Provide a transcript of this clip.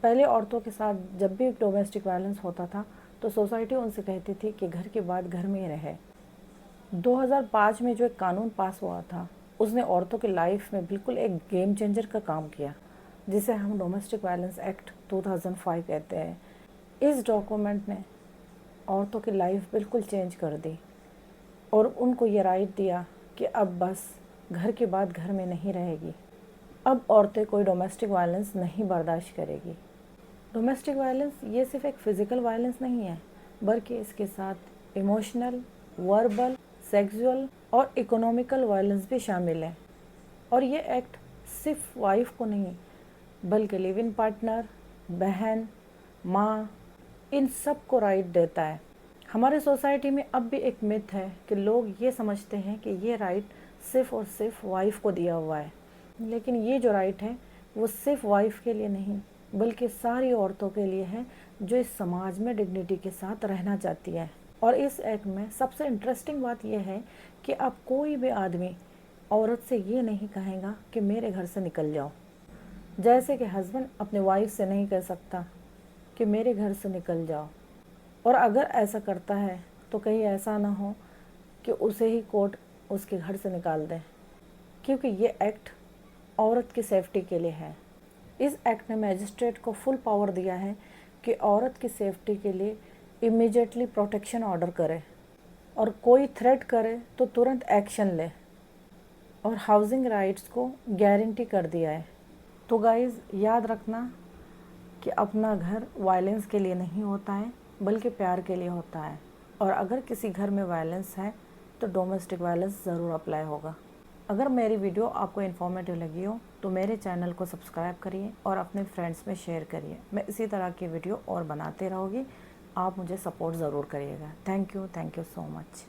پہلے عورتوں کے ساتھ جب بھی ڈومیسٹک وائلنس ہوتا تھا تو سوسائٹی ان سے کہتی تھی کہ گھر کے بعد گھر میں ہی رہے۔ 2005 میں جو ایک قانون پاس ہوا تھا اس نے عورتوں کی لائف میں بالکل ایک گیم چینجر کا کام کیا، جسے ہم ڈومیسٹک وائلنس ایکٹ 2005 کہتے ہیں۔ اس ڈاکومنٹ نے عورتوں کی لائف بالکل چینج کر دی اور ان کو یہ رائٹ دیا کہ اب بس گھر کے بعد گھر میں نہیں رہے گی، اب عورتیں کوئی ڈومیسٹک وائلنس نہیں برداشت کرے گی۔ ڈومیسٹک وائلنس یہ صرف ایک فزیکل وائلنس نہیں ہے، بلکہ اس کے ساتھ ایموشنل، وربل، سیکسول اور اکنومیکل وائلنس بھی شامل ہے۔ اور یہ ایکٹ صرف وائف کو نہیں بلکہ لیو ان پارٹنر، بہن، ماں، ان سب کو رائٹ دیتا ہے۔ ہمارے سوسائٹی میں اب بھی ایک مت ہے کہ لوگ یہ سمجھتے ہیں کہ یہ رائٹ صرف اور صرف وائف کو دیا ہوا ہے، لیکن یہ جو رائٹ ہے وہ صرف وائف کے لیے نہیں بلکہ ساری عورتوں کے لیے ہے جو اس سماج میں ڈگنیٹی کے ساتھ رہنا چاہتی ہے۔ اور اس ایکٹ میں سب سے انٹرسٹنگ بات یہ ہے کہ اب کوئی بھی آدمی عورت سے یہ نہیں کہے گا کہ میرے گھر سے نکل جاؤ، جیسے کہ ہسبینڈ اپنے وائف سے نہیں کہہ سکتا کہ میرے گھر سے نکل جاؤ، اور اگر ایسا کرتا ہے تو کہیں ایسا نہ ہو کہ اسے ہی کورٹ اس کے گھر سے نکال دے، کیونکہ یہ ایکٹ عورت کی سیفٹی کے لیے ہے۔ اس ایکٹ نے میجسٹریٹ کو فل پاور دیا ہے کہ عورت کی سیفٹی کے لیے امیڈیٹلی پروٹیکشن آرڈر کرے، اور کوئی تھریٹ کرے تو ترنت ایکشن لے، اور ہاؤسنگ رائٹس کو گارنٹی کر دیا ہے۔ تو گائز یاد رکھنا کہ اپنا گھر وائلنس کے لیے نہیں ہوتا ہے بلکہ پیار کے لیے ہوتا ہے، اور اگر کسی گھر میں وائلنس ہے تو ڈومیسٹک وائلنس ضرور اپلائی ہوگا۔ اگر میری ویڈیو آپ کو انفارمیٹیو لگی ہو تو میرے چینل کو سبسکرائب کریے اور اپنے فرینڈس میں شیئر کریے۔ میں اسی طرح کی ویڈیو اور بناتے رہوں گی، آپ مجھے سپورٹ ضرور کریے گا۔ Thank you so much.